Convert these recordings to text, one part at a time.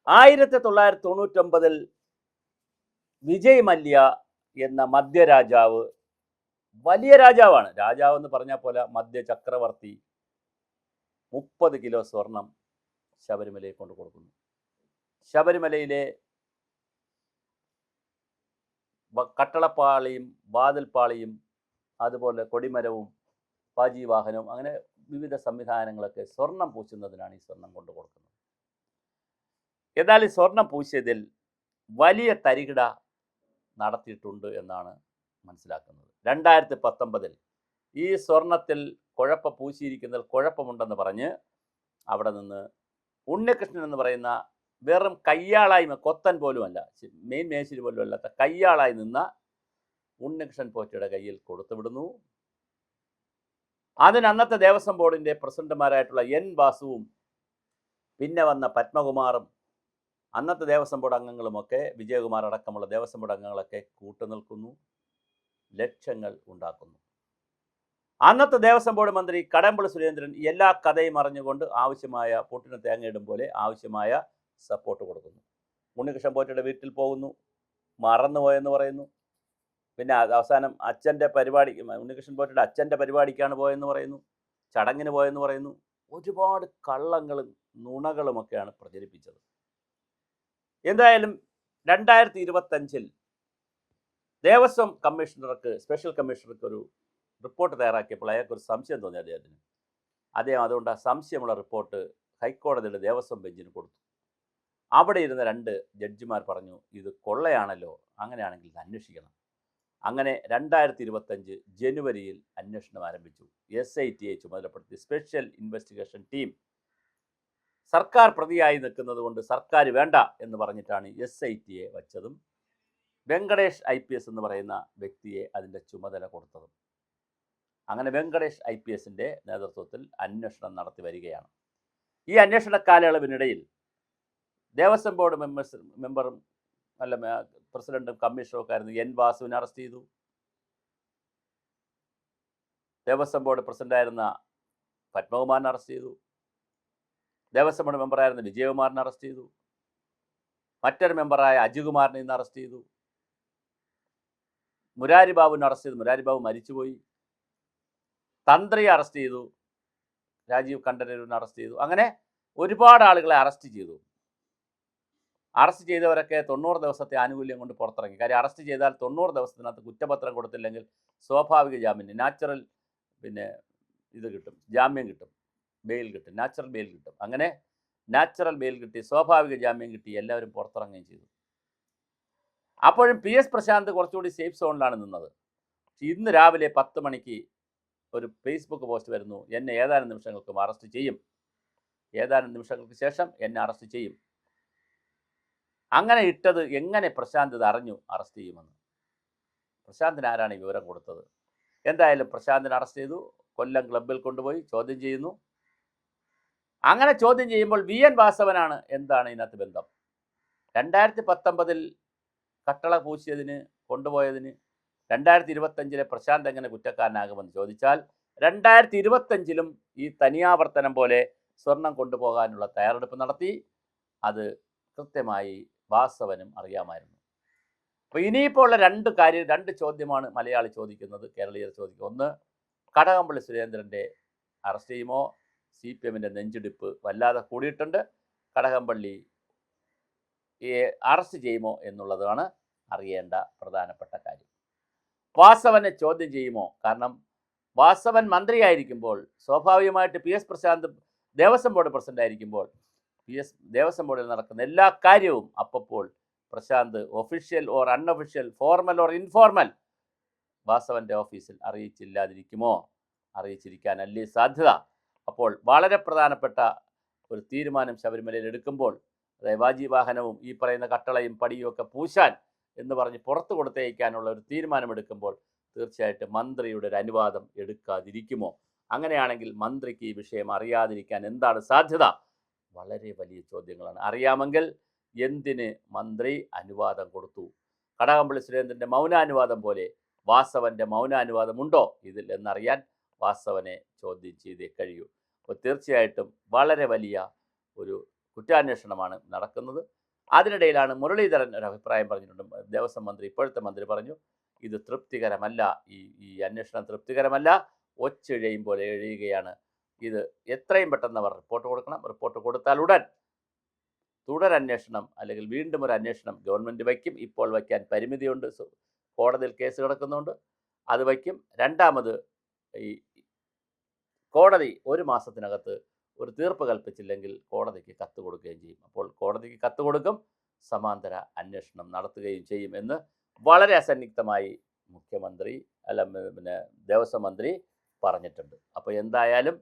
1999 വിജയ് മല്യ എന്ന മദ്യരാജാവ്, വലിയ രാജാവാണ്, രാജാവ് എന്ന് പറഞ്ഞാൽ പോലെ മദ്യ ചക്രവർത്തി, 30 കിലോ സ്വർണം ശബരിമലയിൽ കൊണ്ട് കൊടുക്കുന്നു. ശബരിമലയിലെ കട്ടളപ്പാളിയും വാതിൽപ്പാളിയും അതുപോലെ കൊടിമരവും പാജി വാഹനവും അങ്ങനെ വിവിധ സംവിധാനങ്ങളൊക്കെ സ്വർണം പൂശുന്നതിനാണ് ഈ സ്വർണം കൊണ്ട് കൊടുക്കുന്നത്. എന്നാൽ ഈ സ്വർണം പൂശിയതിൽ വലിയ തരികിട നടത്തിയിട്ടുണ്ട് എന്നാണ് മനസ്സിലാക്കുന്നത്. 2019 ഈ സ്വർണത്തിൽ പൂശിയിരിക്കുന്നതിൽ കുഴപ്പമുണ്ടെന്ന് പറഞ്ഞ് അവിടെ നിന്ന് ഉണ്ണികൃഷ്ണൻ എന്ന് പറയുന്ന വെറും കയ്യാളായി, കൊത്തൻ പോലുമല്ല, മെയിൻ മേശിരി പോലും അല്ലാത്ത കയ്യാളായി നിന്ന ഉണ്ണികൃഷ്ണൻ പോറ്റിയുടെ കയ്യിൽ കൊടുത്തുവിടുന്നു. അതിന് അന്നത്തെ ദേവസ്വം ബോർഡിൻ്റെ പ്രസിഡന്റുമാരായിട്ടുള്ള എൻ വാസുവും പിന്നെ വന്ന പത്മകുമാറും അന്നത്തെ ദേവസ്വം ബോർഡ് അംഗങ്ങളുമൊക്കെ, വിജയകുമാർ അടക്കമുള്ള ദേവസ്വം ബോർഡ് അംഗങ്ങളൊക്കെ കൂട്ടുനിൽക്കുന്നു, ലക്ഷങ്ങൾ ഉണ്ടാക്കുന്നു. അന്നത്തെ ദേവസ്വം ബോർഡ് മന്ത്രി കടകംപള്ളി സുരേന്ദ്രൻ എല്ലാ കഥയും അറിഞ്ഞുകൊണ്ട് ആവശ്യമായ പൊട്ടിന് തേങ്ങയിടും പോലെ ആവശ്യമായ സപ്പോർട്ട് കൊടുക്കുന്നു. ഉണ്ണികൃഷ്ണൻ പോറ്റിയുടെ വീട്ടിൽ പോകുന്നു, മറന്നുപോയെന്ന് പറയുന്നു. പിന്നെ അവസാനം അച്ഛൻ്റെ പരിപാടി, ഉണ്ണികൃഷ്ണൻ പോറ്റിയുടെ അച്ഛൻ്റെ പരിപാടിക്കാണ് പോയെന്ന് പറയുന്നു, ചടങ്ങിന് പോയെന്ന് പറയുന്നു. ഒരുപാട് കള്ളങ്ങളും നുണകളുമൊക്കെയാണ് പ്രചരിപ്പിച്ചത്. എന്തായാലും 2025 ദേവസ്വം കമ്മീഷണർക്ക്, സ്പെഷ്യൽ കമ്മീഷണർക്ക് ഒരു റിപ്പോർട്ട് തയ്യാറാക്കിയപ്പോൾ അയാൾക്കൊരു സംശയം തോന്നി അദ്ദേഹത്തിന്. അദ്ദേഹം അതുകൊണ്ട് ആ സംശയമുള്ള റിപ്പോർട്ട് ഹൈക്കോടതിയുടെ ദേവസ്വം ബെഞ്ചിന് കൊടുത്തു. അവിടെ ഇരുന്ന 2 ജഡ്ജിമാർ പറഞ്ഞു, ഇത് കൊള്ളയാണല്ലോ, അങ്ങനെയാണെങ്കിൽ ഇത് അന്വേഷിക്കണം. അങ്ങനെ 2025 ജനുവരിയിൽ അന്വേഷണം ആരംഭിച്ചു. SITയെ ചുമതലപ്പെടുത്തി സ്പെഷ്യൽ ഇൻവെസ്റ്റിഗേഷൻ ടീം. സർക്കാർ പ്രതിയായി നിൽക്കുന്നത് കൊണ്ട് സർക്കാർ വേണ്ട എന്ന് പറഞ്ഞിട്ടാണ് SITയെ വച്ചതും വെങ്കടേഷ് IPS എന്ന് പറയുന്ന വ്യക്തിയെ അതിൻ്റെ ചുമതല കൊടുത്തതും. അങ്ങനെ വെങ്കടേഷ് IPSൻ്റെ നേതൃത്വത്തിൽ അന്വേഷണം നടത്തി വരികയാണ്. ഈ അന്വേഷണ കാലയളവിനിടയിൽ ദേവസ്വം ബോർഡ് മെമ്പറും പ്രസിഡന്റും കമ്മീഷണറും ഒക്കെ ആയിരുന്നു എൻ വാസുവിനെ അറസ്റ്റ് ചെയ്തു. ദേവസ്വം ബോർഡ് പ്രസിഡന്റായിരുന്ന പത്മകുമാറിനെ അറസ്റ്റ് ചെയ്തു. ദേവസ്വം ബോർഡ് മെമ്പറായിരുന്ന വിജയകുമാറിനെ അറസ്റ്റ് ചെയ്തു. മറ്റൊരു മെമ്പറായ അജികുമാറിനെ ഇന്ന് അറസ്റ്റ് ചെയ്തു. മുരാരി ബാബുവിനെ അറസ്റ്റ് ചെയ്തു. മുരാരി ബാബു മരിച്ചുപോയി. തന്ത്രിയെ അറസ്റ്റ് ചെയ്തു. രാജീവ് കണ്ഠരൂരിനെ അറസ്റ്റ് ചെയ്തു. അങ്ങനെ ഒരുപാട് ആളുകളെ അറസ്റ്റ് ചെയ്തു. അറസ്റ്റ് ചെയ്തവരൊക്കെ 90 ദിവസത്തെ ആനുകൂല്യം കൊണ്ട് പുറത്തിറങ്ങി. കാര്യം അറസ്റ്റ് ചെയ്താൽ 90 ദിവസത്തിനകത്ത് കുറ്റപത്രം കൊടുത്തില്ലെങ്കിൽ സ്വാഭാവിക ജാമ്യം, നാച്ചുറൽ ഇത് കിട്ടും, ജാമ്യം കിട്ടും, ബെയിൽ കിട്ടും, നാച്ചുറൽ ബെയിൽ കിട്ടും. അങ്ങനെ നാച്ചുറൽ ബെയിൽ കിട്ടി, സ്വാഭാവിക ജാമ്യം കിട്ടി, എല്ലാവരും പുറത്തിറങ്ങുകയും ചെയ്തു. അപ്പോഴും PS പ്രശാന്ത് കുറച്ചുകൂടി സേഫ് സോണിലാണ് നിന്നത്. ഇന്ന് രാവിലെ 10 മണിക്ക് ഒരു ഫേസ്ബുക്ക് പോസ്റ്റ് വരുന്നു, എന്നെ ഏതാനും നിമിഷങ്ങൾക്കും അറസ്റ്റ് ചെയ്യും, ഏതാനും നിമിഷങ്ങൾക്ക് ശേഷം എന്നെ അറസ്റ്റ് ചെയ്യും. അങ്ങനെ ഇട്ടത് എങ്ങനെ പ്രശാന്ത് ഇത് അറിഞ്ഞു അറസ്റ്റ് ചെയ്യുമെന്ന്? പ്രശാന്തിന് ആരാണ് ഈ വിവരം കൊടുത്തത്? എന്തായാലും പ്രശാന്തിനെ അറസ്റ്റ് ചെയ്തു, കൊല്ലം ക്ലബിൽ കൊണ്ടുപോയി ചോദ്യം ചെയ്യുന്നു. അങ്ങനെ ചോദ്യം ചെയ്യുമ്പോൾ VN വാസവനാണ് എന്താണ് ഇതിനകത്ത് ബന്ധം? 2019 കട്ടള പൂശിയതിന്, കൊണ്ടുപോയതിന് 2025 പ്രശാന്ത് എങ്ങനെ കുറ്റക്കാരനാകുമെന്ന് ചോദിച്ചാൽ 2025 ഈ തനിയാവർത്തനം പോലെ സ്വർണം കൊണ്ടുപോകാനുള്ള തയ്യാറെടുപ്പ് നടത്തി. അത് കൃത്യമായി വാസവനും അറിയാമായിരുന്നു. അപ്പോൾ ഇനിയിപ്പോൾ ഉള്ള 2 ചോദ്യമാണ് മലയാളി ചോദിക്കുന്നത്, കേരളീയർ ചോദിക്കുന്നത്. ഒന്ന്, കടകംപള്ളി സുരേന്ദ്രൻ്റെ അറസ്റ്റ് ചെയ്യുമോ? CPMൻ്റെ നെഞ്ചിടിപ്പ് വല്ലാതെ കൂടിയിട്ടുണ്ട്. കടകംപള്ളി അറസ്റ്റ് ചെയ്യുമോ എന്നുള്ളതാണ് അറിയേണ്ട പ്രധാനപ്പെട്ട കാര്യം. വാസവനെ ചോദ്യം ചെയ്യുമോ? കാരണം വാസവൻ മന്ത്രിയായിരിക്കുമ്പോൾ സ്വാഭാവികമായിട്ട് PS Prashanth Devaswom board president ആയിരിക്കുമ്പോൾ ദേവസ്വം ബോർഡിൽ നടക്കുന്ന എല്ലാ കാര്യവും അപ്പോൾ Prashanth official or unofficial, formal or informal വാസവൻ്റെ ഓഫീസിൽ അറിയിച്ചില്ലാതിരിക്കുമോ? അറിയിച്ചിരിക്കാനല്ലേ സാധ്യത. അപ്പോൾ വളരെ പ്രധാനപ്പെട്ട ഒരു തീരുമാനം ശബരിമലയിൽ എടുക്കുമ്പോൾ, അതായത് വാജി വാഹനവും ഈ പറയുന്ന കട്ടളയും പടിയും ഒക്കെ പൂശാൻ എന്ന് പറഞ്ഞ് പുറത്തു കൊടുത്തയക്കാനുള്ള ഒരു തീരുമാനമെടുക്കുമ്പോൾ തീർച്ചയായിട്ടും മന്ത്രിയുടെ ഒരു അനുവാദം എടുക്കാതിരിക്കുമോ? അങ്ങനെയാണെങ്കിൽ മന്ത്രിക്ക് ഈ വിഷയം അറിയാതിരിക്കാൻ എന്താണ് സാധ്യത? വളരെ വലിയ ചോദ്യങ്ങളാണ്. അറിയാമെങ്കിൽ എന്തിന് മന്ത്രി അനുവാദം കൊടുത്തു? കടകംപള്ളി സുരേന്ദ്രൻ്റെ മൗനാനുവാദം പോലെ വാസവൻ്റെ മൗനാനുവാദമുണ്ടോ ഇതിൽ എന്നറിയാൻ വാസവനെ ചോദ്യം ചെയ്തേ കഴിയൂ. അപ്പോൾ തീർച്ചയായിട്ടും വളരെ വലിയ ഒരു കുറ്റാന്വേഷണമാണ് നടക്കുന്നത്. അതിനിടയിലാണ് മുരളീധരൻ ഒരു അഭിപ്രായം പറഞ്ഞിട്ടുണ്ട്. ദേവസ്വം മന്ത്രി, ഇപ്പോഴത്തെ മന്ത്രി പറഞ്ഞു, ഇത് തൃപ്തികരമല്ല, ഈ അന്വേഷണം തൃപ്തികരമല്ല, ഒച്ചിഴയും പോലെ എഴിയുകയാണ്. ഇത് എത്രയും പെട്ടെന്ന് അവർ റിപ്പോർട്ട് കൊടുക്കണം. റിപ്പോർട്ട് കൊടുത്താൽ ഉടൻ തുടരന്വേഷണം അല്ലെങ്കിൽ വീണ്ടും ഒരു അന്വേഷണം ഗവൺമെൻറ് വയ്ക്കും. ഇപ്പോൾ വയ്ക്കാൻ പരിമിതിയുണ്ട്, കോടതിയിൽ കേസ് കിടക്കുന്നുണ്ട്, അത് വയ്ക്കും. രണ്ടാമത് ഈ കോടതി 1 മാസത്തിനകത്ത് ഒരു തീർപ്പ് കൽപ്പിച്ചില്ലെങ്കിൽ കോടതിക്ക് കത്ത് കൊടുക്കുകയും ചെയ്യും. അപ്പോൾ കോടതിക്ക് കത്ത് കൊടുക്കും, സമാന്തര അന്വേഷണം നടത്തുകയും ചെയ്യും എന്ന് വളരെ അസന്നിഗ്ധമായി മുഖ്യമന്ത്രി പിന്നെ ദേവസ്വം മന്ത്രി പറഞ്ഞിട്ടുണ്ട്. അപ്പോൾ എന്തായാലും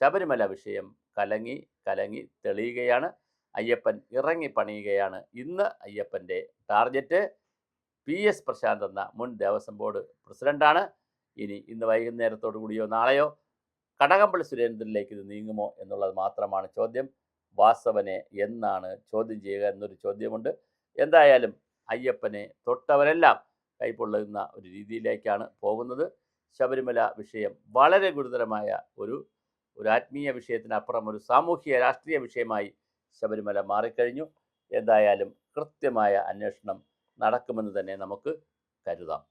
ശബരിമല വിഷയം കലങ്ങി തെളിയുകയാണ്. അയ്യപ്പൻ ഇറങ്ങി പണിയുകയാണ്. ഇന്ന് അയ്യപ്പൻ്റെ ടാർഗറ്റ് PS പ്രശാന്ത് എന്ന മുൻ ദേവസ്വം ബോർഡ് പ്രസിഡന്റാണ്. ഇന്ന് വൈകുന്നേരത്തോടു കൂടിയോ നാളെയോ കടകംപള്ളി സുരേന്ദ്രനിലേക്ക് ഇത് നീങ്ങുമോ എന്നുള്ളത് മാത്രമാണ് ചോദ്യം. വാസവനെ എന്നാണ് ചോദ്യം ചെയ്യുക എന്നൊരു ചോദ്യമുണ്ട്. എന്തായാലും അയ്യപ്പനെ തൊട്ടവരെല്ലാം കൈപ്പൊള്ളുന്ന ഒരു രീതിയിലേക്കാണ് പോകുന്നത്. ശബരിമല വിഷയം വളരെ ഗുരുതരമായ ഒരു ആത്മീയ വിഷയത്തിനപ്പുറം ഒരു സാമൂഹിക രാഷ്ട്രീയ വിഷയമായി ശബരിമല മാറിക്കഴിഞ്ഞു. എന്തായാലും കൃത്യമായ അന്വേഷണം നടക്കുമെന്ന് തന്നെ നമുക്ക് കരുതാം.